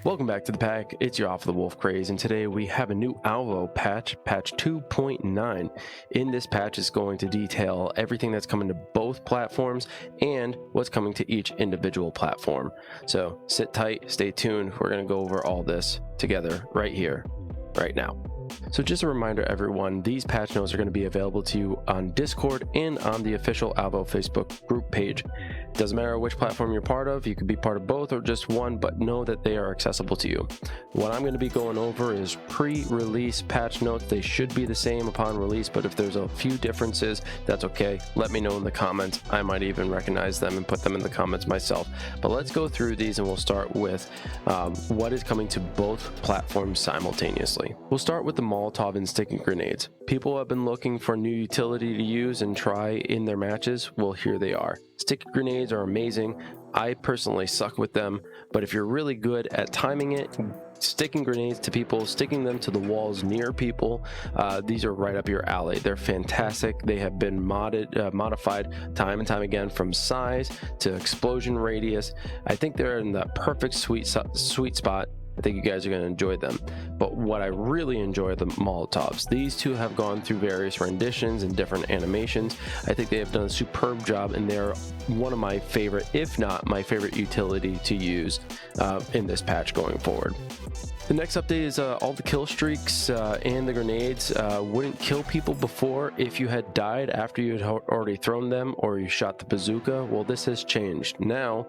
Welcome back to the pack. It's your Off the Wolf Craze, and today we have a new Alvo patch, patch 2.9. In this patch, it's going to detail everything that's coming to both platforms and what's coming to each individual platform. So sit tight, stay tuned. We're going to go over all this together right here, right now. So just a reminder, everyone, these patch notes are going to be available to you on Discord and on the official Alvo Facebook group page. Doesn't matter which platform you're part of, you could be part of both or just one, but know that they are accessible to you. What I'm going to be going over is pre-release patch notes. They should be the same upon release, but if there's a few differences, that's okay. Let me know in the comments. I might even recognize them and put them in the comments myself. But let's go through these and we'll start with what is coming to both platforms simultaneously. We'll start with the Molotov and sticking grenades. People have been looking for new utility to use and try in their matches. Well, here they are. Sticky grenades are amazing. I personally suck with them, but if you're really good at timing it, sticking grenades to people, sticking them to the walls near people, these are right up your alley. They're fantastic. They have been modified time and time again, from size to explosion radius. I think they're in the perfect sweet spot. I think you guys are going to enjoy them. But what I really enjoy are the Molotovs. These two have gone through various renditions and different animations. I think they have done a superb job, and they're one of my favorite, if not my favorite utility to use in this patch going forward. The next update is all the kill streaks and the grenades wouldn't kill people before if you had died after you had already thrown them or you shot the bazooka. Well, this has changed. Now,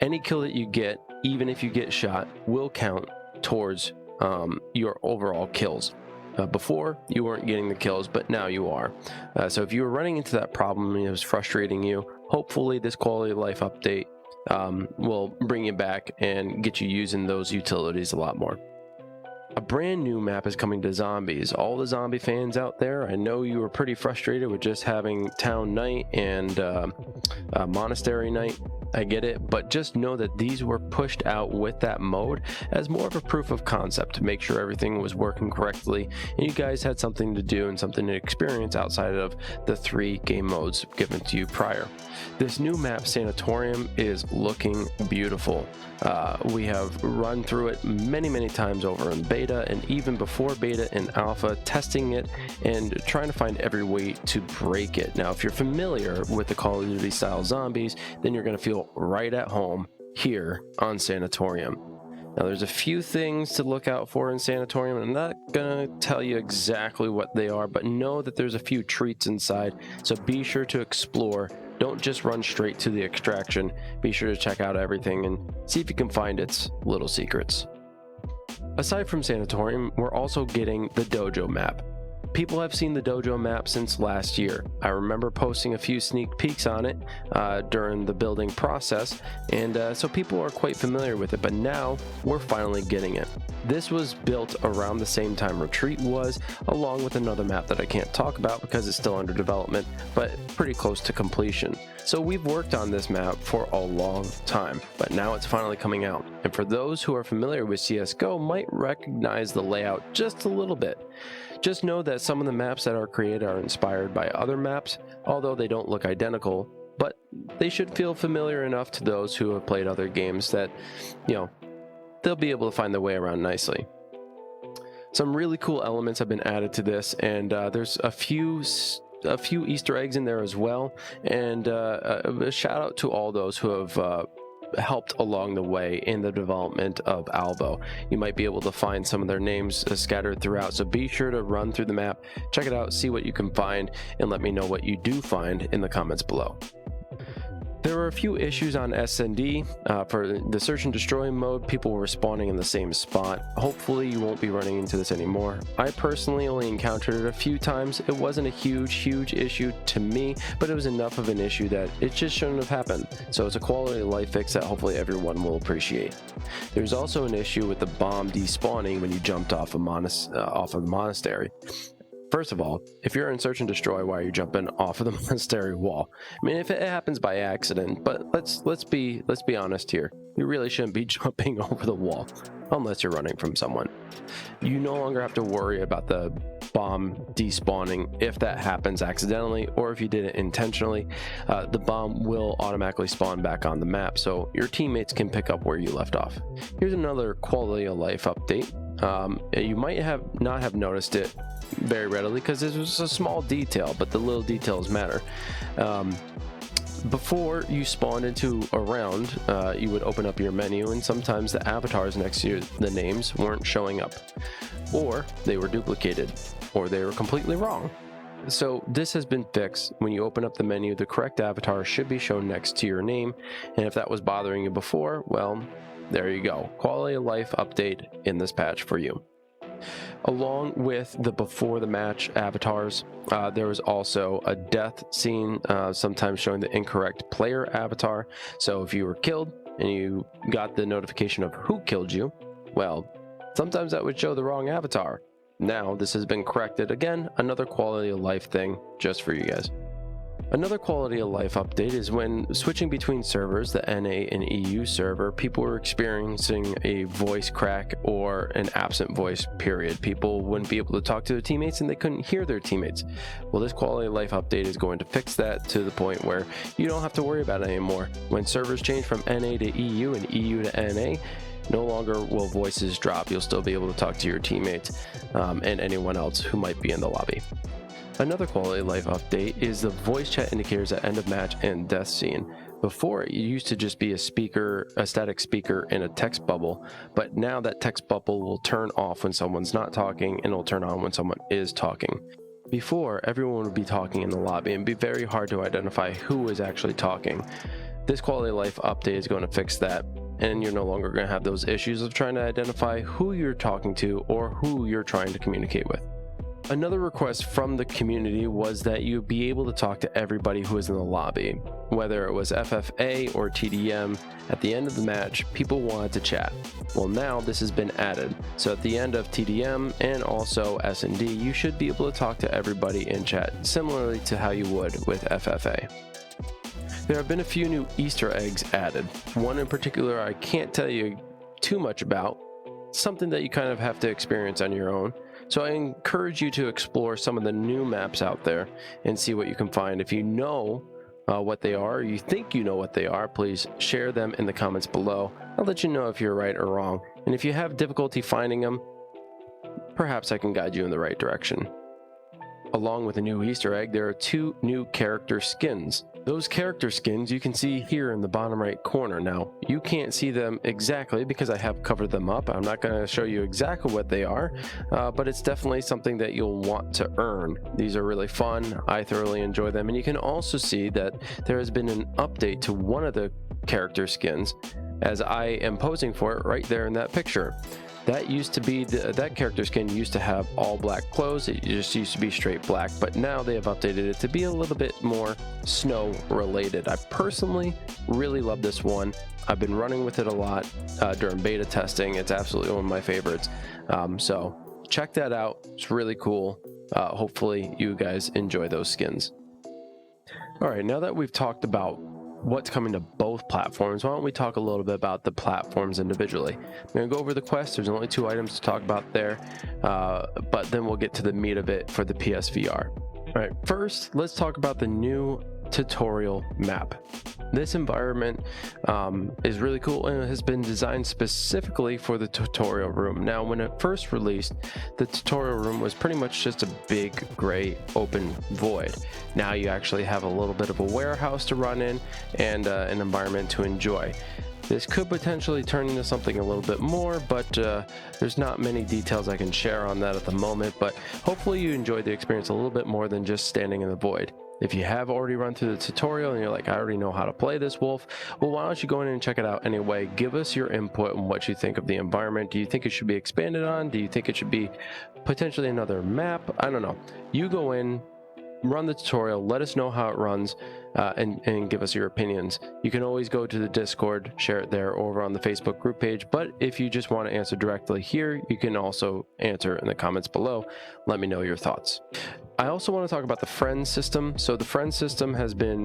any kill that you get, even if you get shot, will count towards your overall kills. Before, you weren't getting the kills, but now you are. So if you were running into that problem and it was frustrating you, hopefully this quality of life update will bring you back and get you using those utilities a lot more. A brand new map is coming to zombies. All the zombie fans out there, I know you were pretty frustrated with just having Town Night and Monastery Night. I get it, but just know that these were pushed out with that mode as more of a proof of concept to make sure everything was working correctly and you guys had something to do and something to experience outside of the 3 game modes given to you prior. This new map, Sanatorium, is looking beautiful. We have run through it many times over in beta and even before beta and alpha, testing it and trying to find every way to break it. Now, if you're familiar with the Call of Duty style zombies, then you're going to feel right at home here on Sanatorium. Now, there's a few things to look out for in Sanatorium, and I'm not going to tell you exactly what they are, but know that there's a few treats inside, so be sure to explore. Don't just run straight to the extraction. Be sure to check out everything and see if you can find its little secrets. Aside from Sanatorium, we're also getting the Dojo map. People have seen the Dojo map since last year. I remember posting a few sneak peeks on it during the building process, and so people are quite familiar with it, but now we're finally getting it. This was built around the same time Retreat was, along with another map that I can't talk about because it's still under development, but pretty close to completion. So we've worked on this map for a long time, but now it's finally coming out. And for those who are familiar with CSGO might recognize the layout just a little bit. Just know that some of the maps that are created are inspired by other maps, although they don't look identical, but they should feel familiar enough to those who have played other games that, you know, they'll be able to find their way around nicely. Some really cool elements have been added to this, and there's a few Easter eggs in there as well, and a shout out to all those who have helped along the way in the development of Alvo. You might be able to find some of their names scattered throughout, so be sure to run through the map, check it out, see what you can find, and let me know what you do find in the comments below. There were a few issues on S&D. For the search and destroy mode, people were spawning in the same spot. Hopefully you won't be running into this anymore. I personally only encountered it a few times. It wasn't a huge issue to me, but it was enough of an issue that it just shouldn't have happened. So it's a quality of life fix that hopefully everyone will appreciate. There's also an issue with the bomb despawning when you jumped off a monastery. First of all, if you're in search and destroy, why are you jumping off of the monastery wall? I mean, if it happens by accident, but let's be honest here. You really shouldn't be jumping over the wall unless you're running from someone. You no longer have to worry about the bomb despawning if that happens accidentally, or if you did it intentionally. The bomb will automatically spawn back on the map, so your teammates can pick up where you left off. Here's another quality of life update. You might not have noticed it very readily because this was a small detail, but the little details matter. Before you spawned into a round, you would open up your menu, and sometimes the avatars next to the names weren't showing up, or they were duplicated, or they were completely wrong. So this has been fixed. When you open up the menu, the correct avatar should be shown next to your name, and if that was bothering you before, well, there you go. Quality of life update in this patch for you. Along with the before the match avatars, there was also a death scene, sometimes showing the incorrect player avatar. So if you were killed and you got the notification of who killed you, well, sometimes that would show the wrong avatar. Now this has been corrected. Again, another quality of life thing just for you guys. Another quality of life update is when switching between servers, the NA and EU server, people were experiencing a voice crack or an absent voice period. People wouldn't be able to talk to their teammates and they couldn't hear their teammates. Well, this quality of life update is going to fix that to the point where you don't have to worry about it anymore. When servers change from NA to EU and EU to NA, no longer will voices drop. You'll still be able to talk to your teammates and anyone else who might be in the lobby. Another quality of life update is the voice chat indicators at end of match and death scene. Before, it used to just be a static speaker in a text bubble, but now that text bubble will turn off when someone's not talking and it'll turn on when someone is talking. Before, everyone would be talking in the lobby and it'd be very hard to identify who is actually talking. This quality of life update is going to fix that, and you're no longer going to have those issues of trying to identify who you're talking to or who you're trying to communicate with. Another request from the community was that you be able to talk to everybody who is in the lobby. Whether it was FFA or TDM, at the end of the match, people wanted to chat. Well, now this has been added. So at the end of TDM and also S&D, you should be able to talk to everybody in chat, similarly to how you would with FFA. There have been a few new Easter eggs added. One in particular I can't tell you too much about, something that you kind of have to experience on your own. So I encourage you to explore some of the new maps out there and see what you can find. If you know what they are, or you think you know what they are, please share them in the comments below. I'll let you know if you're right or wrong. And if you have difficulty finding them, perhaps I can guide you in the right direction. Along with a new Easter egg, there are 2 new character skins. Those character skins you can see here in the bottom right corner. Now, you can't see them exactly because I have covered them up. I'm not going to show you exactly what they are, but it's definitely something that you'll want to earn. These are really fun. I thoroughly enjoy them. And you can also see that there has been an update to one of the character skins, as I am posing for it right there in that picture. That used to be, that character skin used to have all black clothes. It just used to be straight black, but now they have updated it to be a little bit more snow related. I personally really love this one. I've been running with it a lot during beta testing. It's absolutely one of my favorites. So check that out. It's really cool. Hopefully you guys enjoy those skins. All right, now that we've talked about what's coming to both platforms, why don't we talk a little bit about the platforms individually. I'm going to go over the quest. There's only 2 items to talk about there, but then we'll get to the meat of it for the PSVR. All right, first, let's talk about the new tutorial map. This environment is really cool and it has been designed specifically for the tutorial room. Now, when it first released, the tutorial room was pretty much just a big gray open void. Now you actually have a little bit of a warehouse to run in and an environment to enjoy. This could potentially turn into something a little bit more, but there's not many details I can share on that at the moment, but hopefully you enjoyed the experience a little bit more than just standing in the void. If you have already run through the tutorial and you're like, I already know how to play this wolf, well, why don't you go in and check it out anyway? Give us your input on what you think of the environment. Do you think it should be expanded on? Do you think it should be potentially another map? I don't know. You go in, run the tutorial, let us know how it runs, and give us your opinions. You can always go to the Discord, share it there, or over on the Facebook group page. But if you just want to answer directly here, you can also answer in the comments below. Let me know your thoughts. I also want to talk about the friend system. So the friend system has been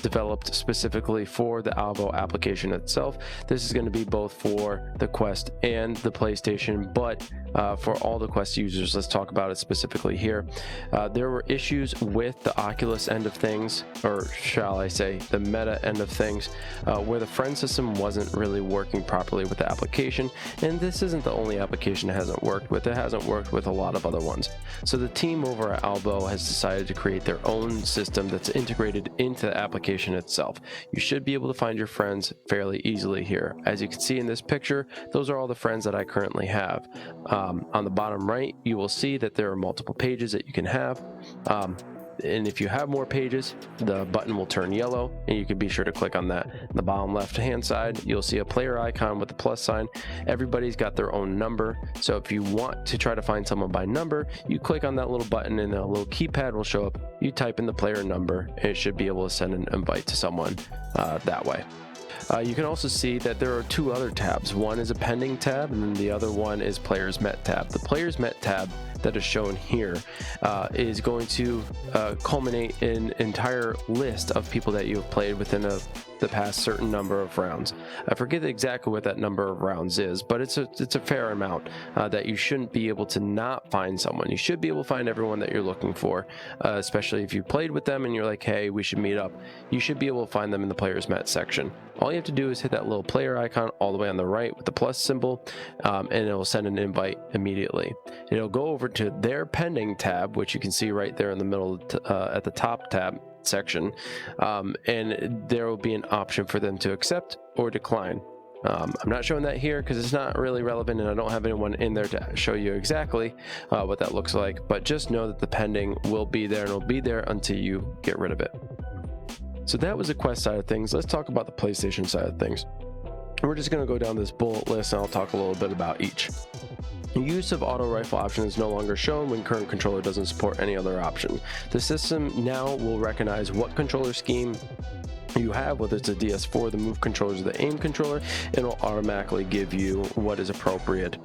developed specifically for the Alvo application itself. This is going to be both for the Quest and the PlayStation, but for all the Quest users, let's talk about it specifically here. There were issues with the Oculus end of things, or shall I say the Meta end of things, where the friend system wasn't really working properly with the application. And this isn't the only application it hasn't worked with. It hasn't worked with a lot of other ones. So the team over at Alvo has decided to create their own system that's integrated into the application itself. You should be able to find your friends fairly easily here. As you can see in this picture, those are all the friends that I currently have. On the bottom right, you will see that there are multiple pages that you can have. And if you have more pages, the button will turn yellow, and you can be sure to click on that. On the bottom left hand side, you'll see a player icon with the plus sign. Everybody's got their own number, so if you want to try to find someone by number, you click on that little button and a little keypad will show up. You type in the player number, and it should be able to send an invite to someone that way. You can also see that there are two other tabs. One is a pending tab, and then the other one is Players Met tab. The Players Met tab that is shown here is going to culminate an entire list of people that you have played within the past certain number of rounds. I forget exactly what that number of rounds is, but it's a fair amount that you shouldn't be able to not find someone. You should be able to find everyone that you're looking for, especially if you played with them and you're like, hey, we should meet up. You should be able to find them in the Players Met section. All you have to do is hit that little player icon all the way on the right with the plus symbol, and it will send an invite immediately. It'll go over to their pending tab, which you can see right there in the middle at the top tab section, and there will be an option for them to accept or decline. I'm not showing that here because it's not really relevant, and I don't have anyone in there to show you exactly what that looks like, but just know that the pending will be there, and it'll be there until you get rid of it. So that was the Quest side of things. Let's talk about the PlayStation side of things. We're just going to go down this bullet list, and I'll talk a little bit about each. Use of auto rifle option is no longer shown when current controller doesn't support any other option. The system now will recognize what controller scheme you have, whether it's a DS4, the move controllers, or the aim controller, and it'll automatically give you what is appropriate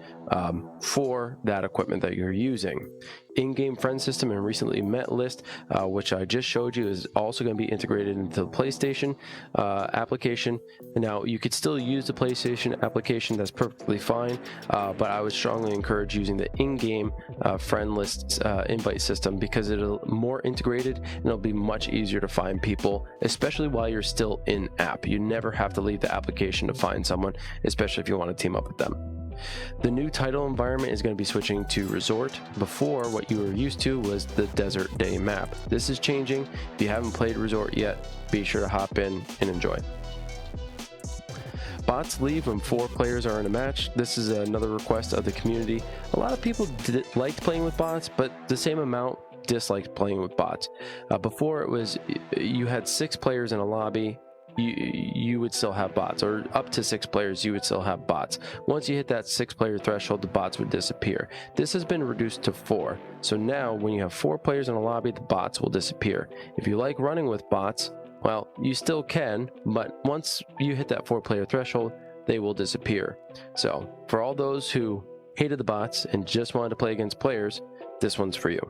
for that equipment that you're using. In-game friend system and recently met list, which I just showed you, is also going to be integrated into the PlayStation application. Now, you could still use the PlayStation application, that's perfectly fine, but I would strongly encourage using the in-game friend list invite system because it'll more integrated and it'll be much easier to find people, especially while you're still in app. You never have to leave the application to find someone, especially if you want to team up with them. The new title environment is going to be switching to Resort. Before, what you were used to was the Desert Day map. This is changing. If you haven't played Resort yet, be sure to hop in and enjoy. Bots leave when 4 players are in a match. This is another request of the community. A lot of people liked playing with bots, but the same amount disliked playing with bots. Before, it was you had 6 players in a lobby, you would still have bots, or up to 6 players you would still have bots. Once you hit that 6-player threshold, the bots would disappear. This has been reduced to 4, so now when you have 4 players in a lobby, the bots will disappear. If you like running with bots, well, you still can, but once you hit that 4-player threshold, they will disappear. So for all those who hated the bots and just wanted to play against players, this one's for you.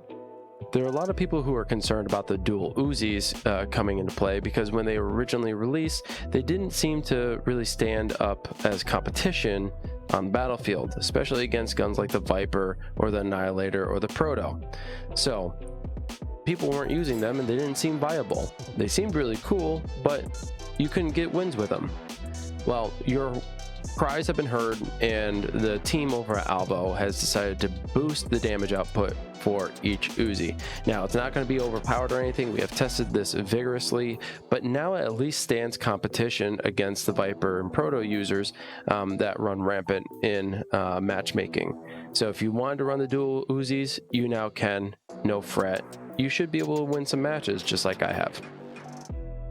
There are a lot of people who are concerned about the dual Uzis coming into play because when they were originally released, they didn't seem to really stand up as competition on the battlefield, especially against guns like the Viper or the Annihilator or the Proto. So people weren't using them and they didn't seem viable. They seemed really cool, but you couldn't get wins with them. Well, your cries have been heard, and the team over at Alvo has decided to boost the damage output for each Uzi. Now, it's not going to be overpowered or anything. We have tested this vigorously, but now it at least stands competition against the Viper and Proto users that run rampant in matchmaking. So if you wanted to run the dual Uzis, you now can, no fret. You should be able to win some matches just like I have.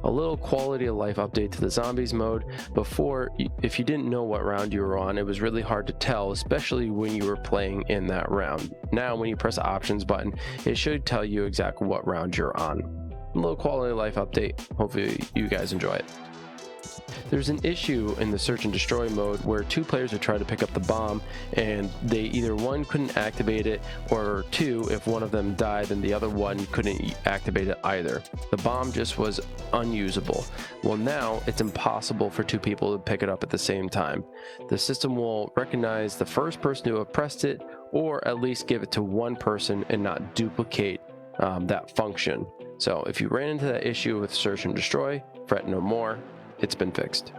a little quality of life update to the zombies mode. Before, if you didn't know what round you were on, it was really hard to tell, especially when you were playing in that round. Now when you press the options button, it should tell you exactly what round you're on. A little quality of life update. Hopefully you guys enjoy it. There's an issue in the search and destroy mode where two players are trying to pick up the bomb, and they either one couldn't activate it, or two, if one of them died, then the other one couldn't activate it either. The bomb just was unusable. Well, now it's impossible for two people to pick it up at the same time. The system will recognize the first person to have pressed it, or at least give it to one person and not duplicate that function. So if you ran into that issue with search and destroy, fret no more. It's been fixed.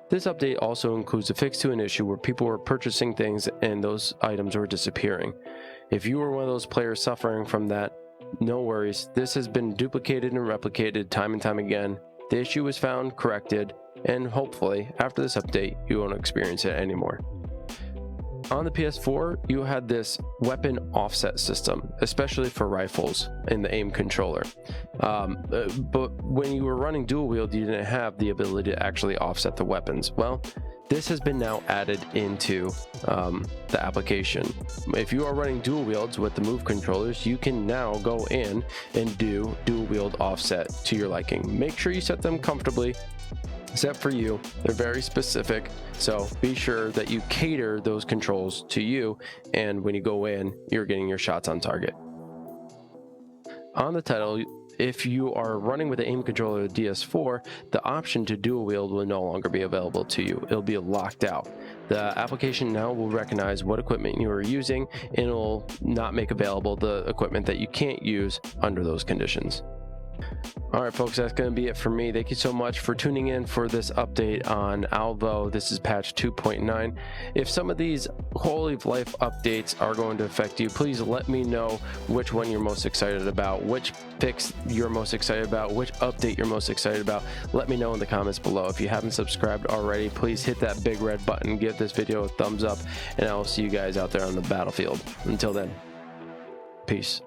This update also includes a fix to an issue where people were purchasing things and those items were disappearing. If you were one of those players suffering from that, no worries. This has been duplicated and replicated time and time again. The issue was found, corrected, and hopefully after this update you won't experience it anymore. On the PS4, you had this weapon offset system, especially for rifles in the aim controller. But when you were running dual wield, you didn't have the ability to actually offset the weapons. Well, this has been now added into the application. If you are running dual wields with the move controllers, you can now go in and do dual wield offset to your liking. Make sure you set them comfortably. Except for you, they're very specific, so be sure that you cater those controls to you, and when you go in, you're getting your shots on target. On the title, if you are running with the aim controller of DS4, the option to dual wield will no longer be available to you. It'll be locked out. The application now will recognize what equipment you are using, and it will not make available the equipment that you can't use under those conditions. Alright folks, that's going to be it for me. Thank you so much for tuning in for this update on Alvo. This is patch 2.9. If some of these quality of life updates are going to affect you, please let me know which one you're most excited about, which fix you're most excited about, which update you're most excited about. Let me know in the comments below. If you haven't subscribed already, please hit that big red button, give this video a thumbs up, and I'll see you guys out there on the battlefield. Until then, peace.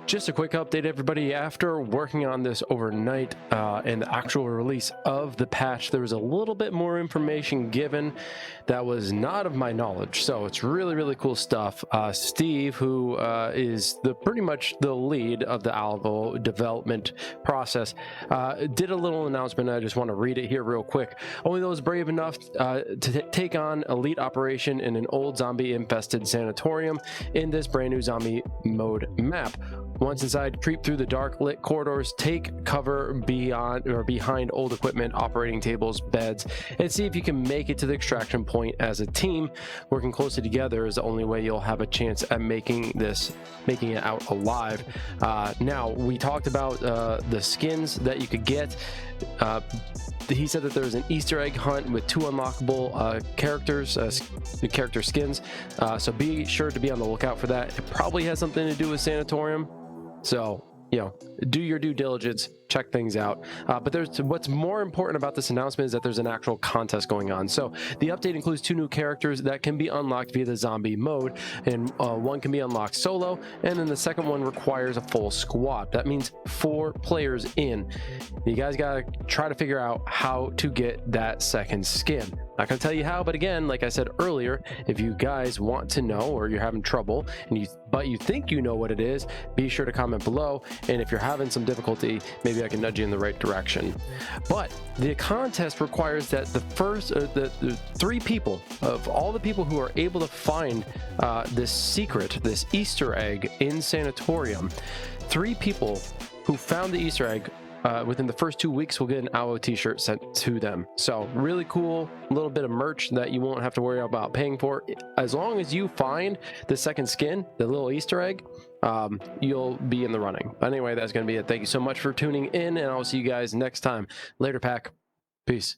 Just a quick update, everybody. After working on this overnight and the actual release of the patch, there was a little bit more information given that was not of my knowledge. So it's really, really cool stuff. Steve, who is pretty much the lead of the Alvo development process, did a little announcement. I just want to read it here real quick. Only those brave enough to take on elite operation in an old zombie-infested sanatorium in this brand new zombie mode map. Once inside, creep through the dark lit corridors, take cover beyond or behind old equipment, operating tables, beds, and see if you can make it to the extraction point as a team. Working closely together is the only way you'll have a chance at making it out alive. Now, we talked about the skins that you could get. He said that there's an Easter egg hunt with 2 unlockable characters, character skins. So be sure to be on the lookout for that. It probably has something to do with Sanatorium. So, you know, do your due diligence, check things out. But what's more important about this announcement is that there's an actual contest going on. So the update includes 2 new characters that can be unlocked via the zombie mode, and one can be unlocked solo, and then the second one requires a full squad. That means 4 players in. You guys gotta try to figure out how to get that second skin. Not gonna tell you how, but again, like I said earlier, if you guys want to know or you're having trouble but you think you know what it is, be sure to comment below. And if you're having some difficulty, maybe I can nudge you in the right direction. But the contest requires that the first the 3 people of all the people who are able to find this secret, this Easter egg in Sanatorium, 3 people who found the Easter egg within the first 2 weeks will get an Alvo t-shirt sent to them. So really cool, a little bit of merch that you won't have to worry about paying for. As long as you find the second skin, the little Easter egg, you'll be in the running. But anyway, that's going to be it. Thank you so much for tuning in, and I'll see you guys next time. Later, pack. Peace.